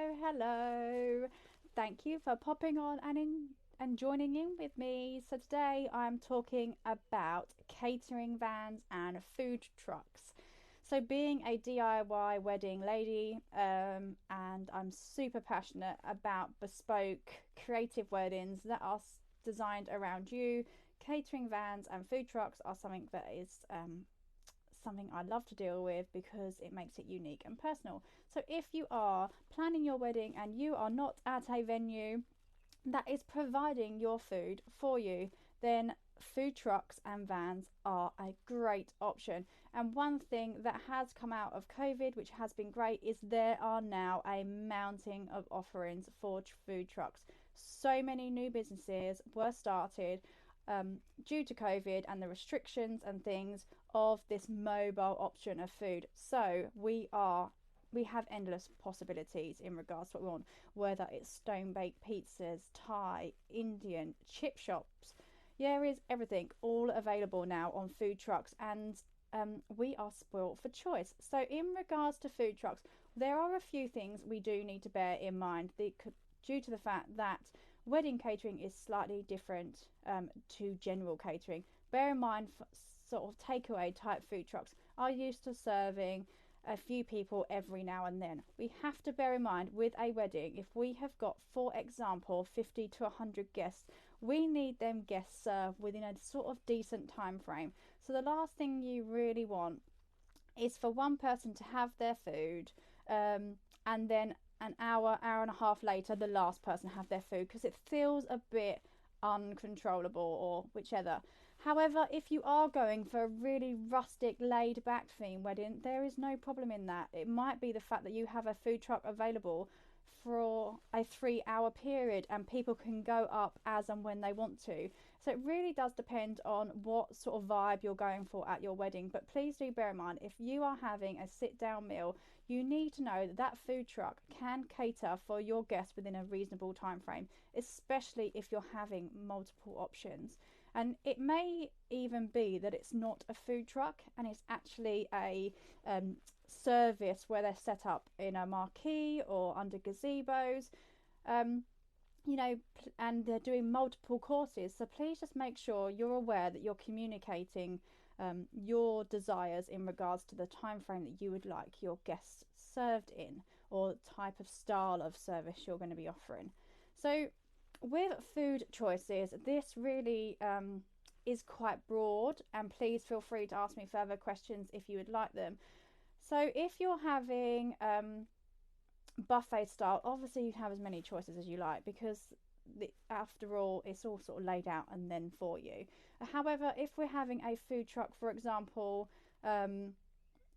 Oh, hello. Thank you for popping on and joining in with me. So today I'm talking about catering vans and food trucks. So being a DIY wedding lady, and I'm super passionate about bespoke creative weddings that are designed around you. Catering vans and food trucks are something that is something I love to deal with because it makes it unique and personal. So if you are planning your wedding and you are not at a venue that is providing your food for you, then food trucks and vans are a great option. And one thing that has come out of COVID, which has been great, is there are now a mountain of offerings for food trucks. So many new businesses were started due to COVID and the restrictions and things of this mobile option of food. So we have endless possibilities in regards to what we want, whether it's stone baked pizzas, Thai, Indian, chip shops. There is everything all available now on food trucks, and we are spoilt for choice. So, in regards to food trucks, there are a few things we do need to bear in mind due to the fact that wedding catering is slightly different to general catering. Bear in mind, sort of takeaway type food trucks are used to serving a few people every now and then. We have to bear in mind with a wedding, if we have got, for example, 50 to 100 guests, we need them guests served within a sort of decent time frame. So the last thing you really want is for one person to have their food, and then an hour and a half later the last person have their food, because it feels a bit uncontrollable or whichever. However, if you are going for a really rustic, laid back theme wedding, there is no problem in that. It might be the fact that you have a food truck available for a 3 hour period and people can go up as and when they want to. So it really does depend on what sort of vibe you're going for at your wedding. But please do bear in mind, if you are having a sit down meal, you need to know that that food truck can cater for your guests within a reasonable time frame, especially if you're having multiple options. And it may even be that it's not a food truck and it's actually a service where they're set up in a marquee or under gazebos, um, and they're doing multiple courses. So please just make sure you're aware that you're communicating your desires in regards to the time frame that you would like your guests served in, or the type of style of service you're going to be offering. So with food choices, this really is quite broad, and please feel free to ask me further questions if you would like them. So if you're having buffet style, obviously you have as many choices as you like, because after all, it's all sort of laid out and then for you. However, if we're having a food truck, for example,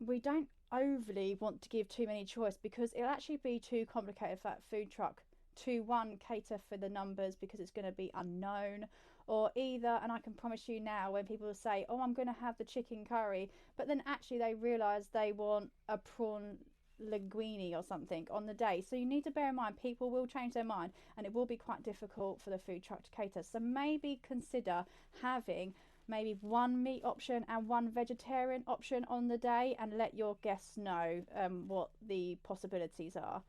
we don't overly want to give too many choice, because it'll actually be too complicated for that food truck to, one, cater for the numbers, because it's going to be unknown, or either, and I can promise you now, when people say, oh, I'm going to have the chicken curry, but then actually they realise they want a prawn linguine or something on the day. So you need to bear in mind, people will change their mind and it will be quite difficult for the food truck to cater. So maybe consider having maybe one meat option and one vegetarian option on the day, and let your guests know what the possibilities are.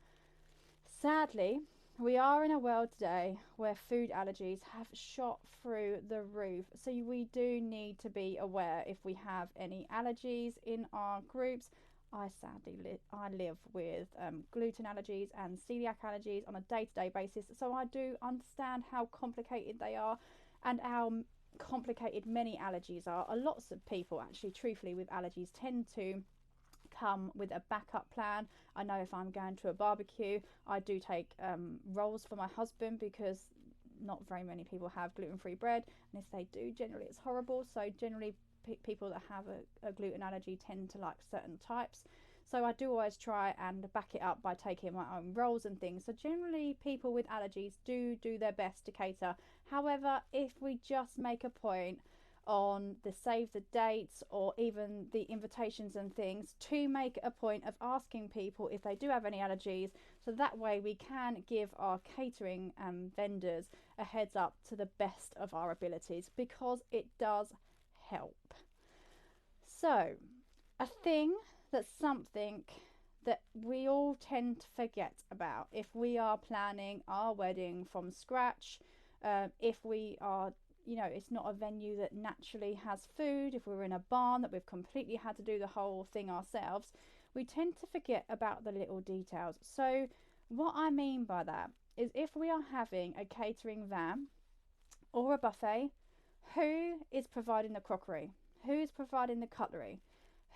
Sadly, we are in a world today where food allergies have shot through the roof. So we do need to be aware if we have any allergies in our groups. I sadly I live with gluten allergies and celiac allergies on a day-to-day basis. So I do understand how complicated they are and how complicated many allergies are. Lots of people actually, truthfully, with allergies tend to come with a backup plan. I know if I'm going to a barbecue, I do take rolls for my husband, because not very many people have gluten-free bread, and if they do, generally it's horrible. So generally people that have a gluten allergy tend to like certain types. So I do always try and back it up by taking my own rolls and things. So generally people with allergies do their best to cater. However, if we just make a point on the save the dates or even the invitations and things to make a point of asking people if they do have any allergies, so that way we can give our catering vendors a heads up to the best of our abilities, because it does help. So, a thing that's something that we all tend to forget about if we are planning our wedding from scratch. If we are, it's not a venue that naturally has food, if we're in a barn that we've completely had to do the whole thing ourselves, we tend to forget about the little details. So what I mean by that is, if we are having a catering van or a buffet, who is providing the crockery? Who's providing the cutlery?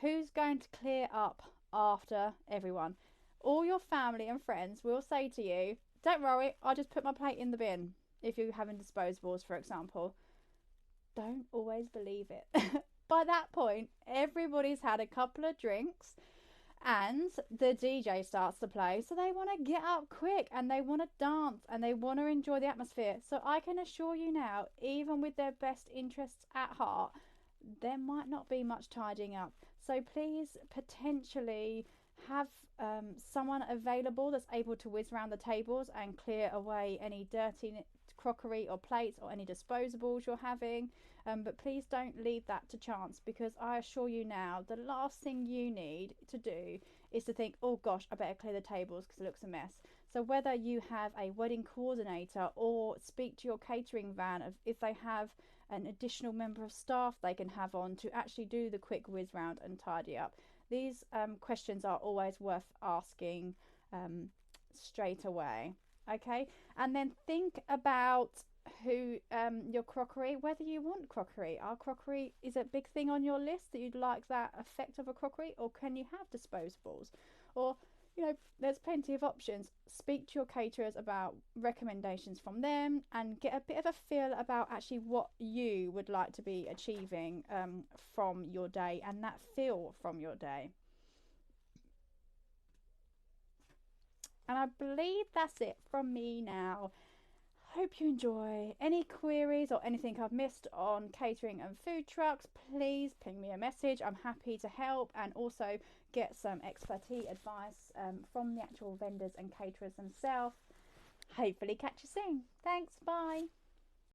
Who's going to clear up after everyone? All your family and friends will say to you, don't worry, I'll just put my plate in the bin. If you're having disposables, for example. Don't always believe it. By that point, everybody's had a couple of drinks and the DJ starts to play, so they want to get up quick and they want to dance and they want to enjoy the atmosphere. So I can assure you now, even with their best interests at heart, there might not be much tidying up. So please potentially have someone available that's able to whiz around the tables and clear away any dirty crockery or plates or any disposables you're having. But please don't leave that to chance, because I assure you now, the last thing you need to do is to think, oh gosh, I better clear the tables because it looks a mess. So whether you have a wedding coordinator or speak to your catering van, if they have an additional member of staff they can have on to actually do the quick whiz round and tidy up. These questions are always worth asking straight away. Okay, and then think about who your crockery, whether you want crockery. Our crockery is a big thing on your list, that you'd like that effect of a crockery, or can you have disposables? Or there's plenty of options. Speak to your caterers about recommendations from them and get a bit of a feel about actually what you would like to be achieving from your day, and that feel from your day. And I believe that's it from me now. Hope you enjoy. Any queries or anything I've missed on catering and food trucks, please ping me a message. I'm happy to help and also get some expertise advice from the actual vendors and caterers themselves. Hopefully catch you soon. Thanks, bye.